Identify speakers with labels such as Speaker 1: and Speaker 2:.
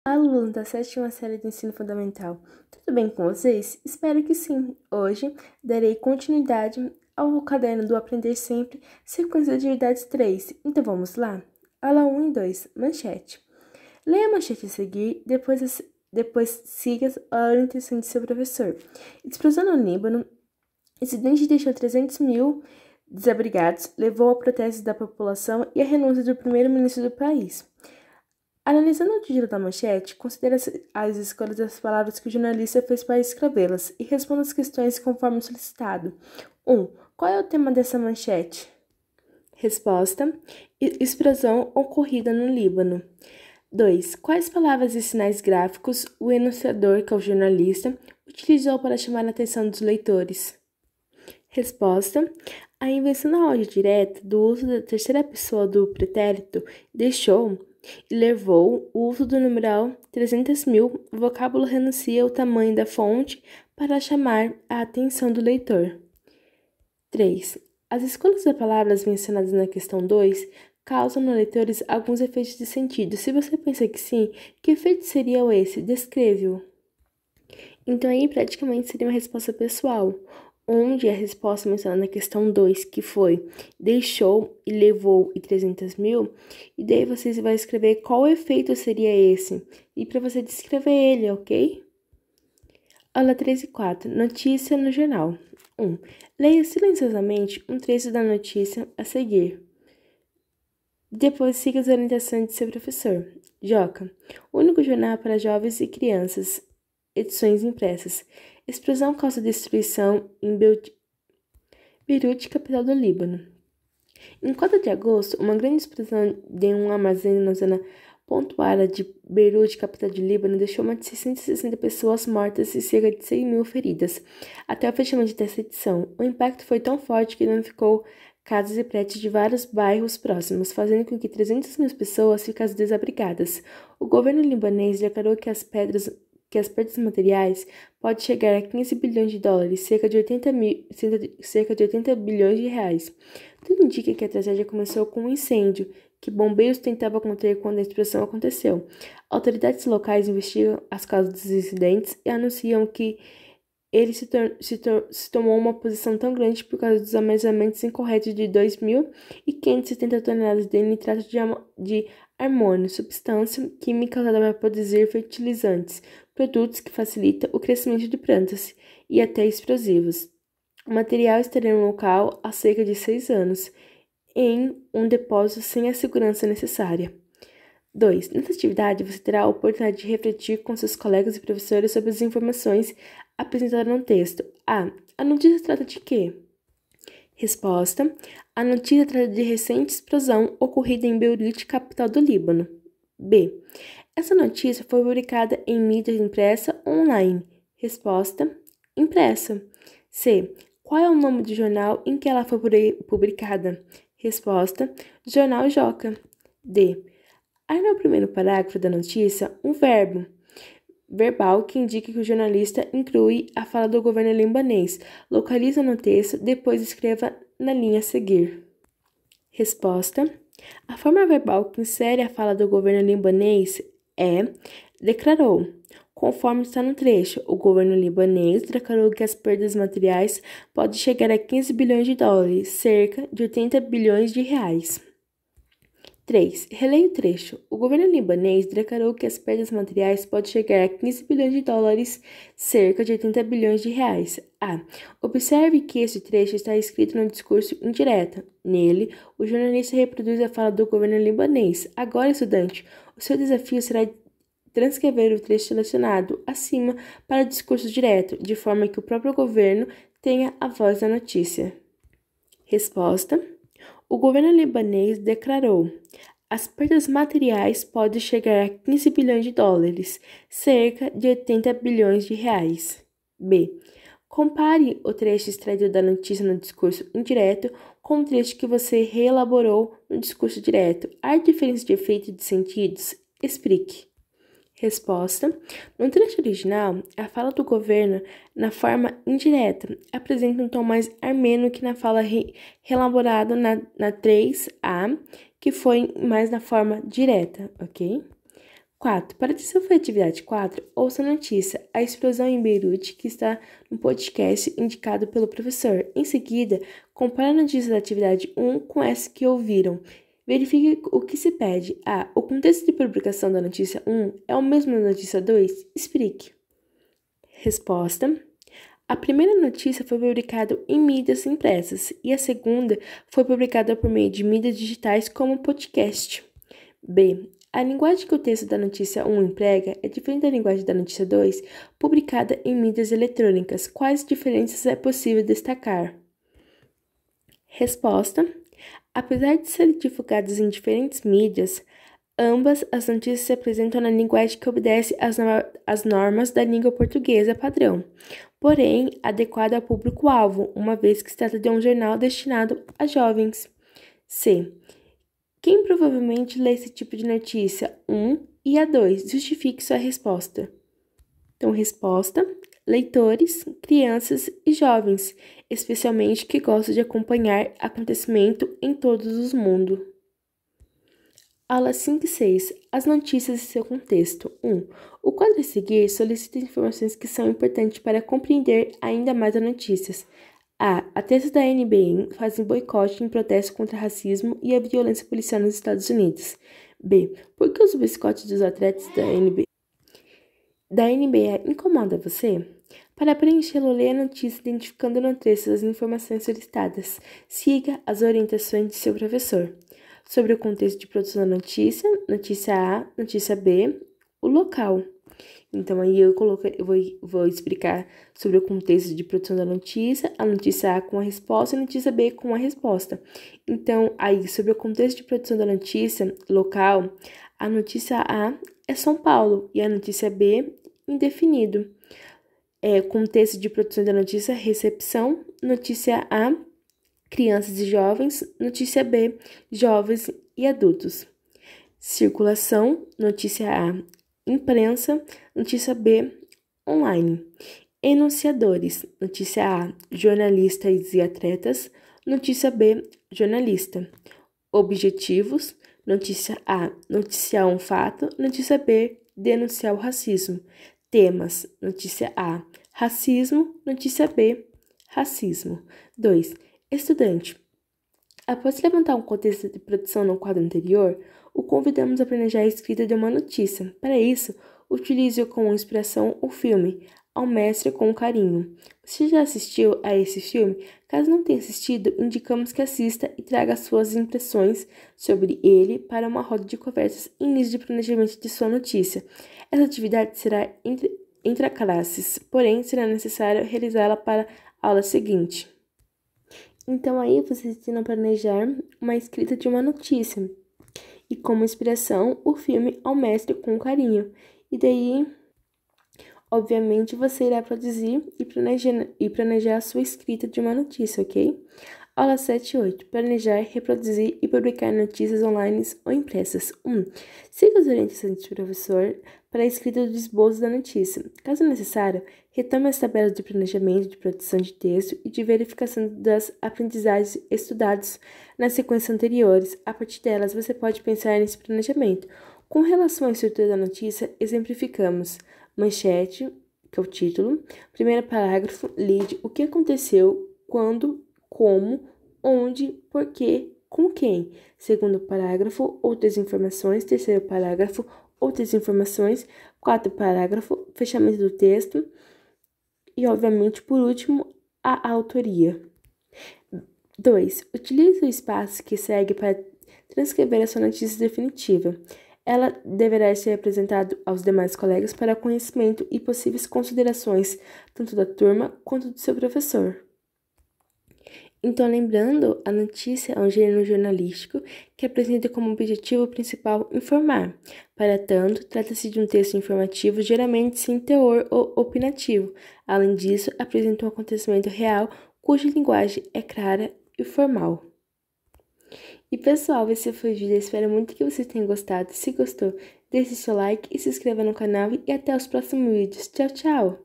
Speaker 1: Alunos da sétima série de ensino fundamental, tudo bem com vocês? Espero que sim. Hoje darei continuidade ao caderno do Aprender Sempre, sequência de atividades 3. Então vamos lá? Aula 1 e 2, manchete. Leia a manchete a seguir, depois siga a orientação de seu professor. Explosão no Líbano, incidente deixou 300 mil desabrigados, levou a protestos da população e a renúncia do primeiro-ministro do país. Analisando o título da manchete, considere as escolhas das palavras que o jornalista fez para escrevê-las e responda as questões conforme solicitado. 1. Qual é o tema dessa manchete? Resposta: explosão ocorrida no Líbano. 2. Quais palavras e sinais gráficos o enunciador, que é o jornalista, utilizou para chamar a atenção dos leitores? Resposta: a invenção na áudio direta do uso da terceira pessoa do pretérito deixou e levou o uso do numeral 300 mil, o vocábulo renuncia o tamanho da fonte para chamar a atenção do leitor. 3. As escolhas de palavras mencionadas na questão 2 causam nos leitores alguns efeitos de sentido. Se você pensa que sim, que efeito seria esse? Descreve-o. Então aí praticamente seria uma resposta pessoal, onde a resposta mencionada na questão 2, que foi deixou e levou e 300 mil, e daí você vai escrever qual efeito seria esse, e para você descrever ele, ok? Aula 3 e 4, notícia no jornal. 1. Leia silenciosamente um trecho da notícia a seguir. Depois siga as orientações de seu professor. Joca, único jornal para jovens e crianças, edições impressas. Explosão causa destruição em Beirute, capital do Líbano. Em 4 de agosto, uma grande explosão de um armazém na zona portuária de Beirute, capital do Líbano, deixou mais de 660 pessoas mortas e cerca de 100 mil feridas. Até o fechamento dessa edição, o impacto foi tão forte que danificou casas e prédios de vários bairros próximos, fazendo com que 300 mil pessoas ficassem desabrigadas. O governo libanês declarou que as perdas materiais podem chegar a 15 bilhões de dólares, cerca de 80 bilhões de reais. Tudo indica que a tragédia começou com um incêndio que bombeiros tentavam conter quando a explosão aconteceu. Autoridades locais investigam as causas dos incidentes e anunciam que ele se tomou uma posição tão grande por causa dos armazenamentos incorretos de 2.570 toneladas de nitrato de amônio, substância química usada para produzir fertilizantes, produtos que facilitam o crescimento de plantas e até explosivos. O material estaria no local há cerca de 6 anos, em um depósito sem a segurança necessária. 2. Nessa atividade, você terá a oportunidade de refletir com seus colegas e professores sobre as informações apresentadas no texto. A. A notícia trata de quê? Resposta: a notícia trata de recente explosão ocorrida em Beirute, capital do Líbano. B. Essa notícia foi publicada em mídia impressa ou online? Resposta: impressa. C. Qual é o nome do jornal em que ela foi publicada? Resposta: Jornal Joca. D. Há no primeiro parágrafo da notícia um verbo verbal que indica que o jornalista inclui a fala do governo libanês. Localiza no texto, depois escreva na linha a seguir. Resposta: a forma verbal que insere a fala do governo libanês é declarou. Conforme está no trecho, o governo libanês declarou que as perdas materiais podem chegar a 15 bilhões de dólares, cerca de 80 bilhões de reais. 3. Releia o trecho. O governo libanês declarou que as perdas materiais podem chegar a 15 bilhões de dólares, cerca de 80 bilhões de reais. A. Observe que este trecho está escrito no discurso indireto. Nele, o jornalista reproduz a fala do governo libanês. Agora, estudante, o seu desafio será transcrever o trecho selecionado acima para o discurso direto, de forma que o próprio governo tenha a voz da notícia. Resposta: o governo libanês declarou: as perdas materiais podem chegar a 15 bilhões de dólares, cerca de 80 bilhões de reais. B. Compare o trecho extraído da notícia no discurso indireto com o trecho que você reelaborou no discurso direto. Há diferença de efeito de sentidos? Explique. Resposta: no trecho original, a fala do governo, na forma indireta, apresenta um tom mais ameno que na fala reelaborada na 3A, que foi mais na forma direta, ok? 4. Para atenção foi atividade 4, ouça a notícia, a explosão em Beirute, que está no podcast indicado pelo professor. Em seguida, compare a notícia da atividade 1 com essa que ouviram. Verifique o que se pede. A. O contexto de publicação da notícia 1 é o mesmo da notícia 2? Explique. Resposta. A primeira notícia foi publicada em mídias impressas e a segunda foi publicada por meio de mídias digitais como podcast. B. A linguagem que o texto da notícia 1 emprega é diferente da linguagem da notícia 2, publicada em mídias eletrônicas. Quais diferenças é possível destacar? Resposta. Apesar de serem divulgadas em diferentes mídias, ambas as notícias se apresentam na linguagem que obedece às normas da língua portuguesa padrão, porém adequada ao público-alvo, uma vez que se trata de um jornal destinado a jovens. C. Quem provavelmente lê esse tipo de notícia? 1 e a 2. Justifique sua resposta. Então, resposta: leitores, crianças e jovens, especialmente que gostam de acompanhar acontecimento em todos os mundos. Aula 5 e 6. As notícias e seu contexto. 1. O quadro a seguir solicita informações que são importantes para compreender ainda mais as notícias. A. Atletas da NBA fazem boicote em protesto contra o racismo e a violência policial nos Estados Unidos. B. Por que os boicotes dos atletas da NBA incomoda você? Para preenchê-lo, leia a notícia identificando no texto as informações solicitadas. Siga as orientações de seu professor. Sobre o contexto de produção da notícia, notícia A, notícia B, o local. Então, aí eu vou explicar sobre o contexto de produção da notícia, a notícia A com a resposta e a notícia B com a resposta. Então, aí, sobre o contexto de produção da notícia, local, a notícia A é São Paulo e a notícia B, indefinido. Contexto de produção da notícia, recepção, notícia A, crianças e jovens, notícia B, jovens e adultos. Circulação, notícia A, imprensa, notícia B, online. Enunciadores, notícia A, jornalistas e atletas, notícia B, jornalista. Objetivos, notícia A, noticiar um fato, notícia B, denunciar o racismo. Temas, notícia A, racismo, notícia B, racismo. 2. Estudante. Após levantar um contexto de produção no quadro anterior, o convidamos a planejar a escrita de uma notícia. Para isso, utilize como inspiração o filme Ao Mestre com Carinho. Você já assistiu a esse filme? Caso não tenha assistido, indicamos que assista e traga suas impressões sobre ele para uma roda de conversas e início de planejamento de sua notícia. Essa atividade será entre classes, porém será necessário realizá-la para a aula seguinte. Então aí vocês tentam planejar uma escrita de uma notícia e como inspiração o filme Ao Mestre com Carinho. E daí, obviamente, você irá produzir e planejar a sua escrita de uma notícia, ok? Aula 7 e 8. Planejar, reproduzir e publicar notícias online ou impressas. 1. Siga as orientações do professor para a escrita do esboço da notícia. Caso necessário, retome as tabelas de planejamento, de produção de texto e de verificação das aprendizagens estudadas nas sequências anteriores. A partir delas, você pode pensar nesse planejamento. Com relação à estrutura da notícia, exemplificamos manchete, que é o título, primeiro parágrafo, lead, o que aconteceu, quando, como, onde, porquê, com quem. Segundo parágrafo, outras informações. Terceiro parágrafo, outras informações. Quarto parágrafo, fechamento do texto. E, obviamente, por último, a autoria. 2. Utilize o espaço que segue para transcrever a sua notícia definitiva. Ela deverá ser apresentada aos demais colegas para conhecimento e possíveis considerações, tanto da turma quanto do seu professor. Então, lembrando, a notícia é um gênero jornalístico que apresenta como objetivo principal informar. Para tanto, trata-se de um texto informativo, geralmente sem teor ou opinativo. Além disso, apresenta um acontecimento real cuja linguagem é clara e formal. E pessoal, esse foi o vídeo. Espero muito que vocês tenham gostado. Se gostou, deixe seu like e se inscreva no canal. E até os próximos vídeos. Tchau, tchau!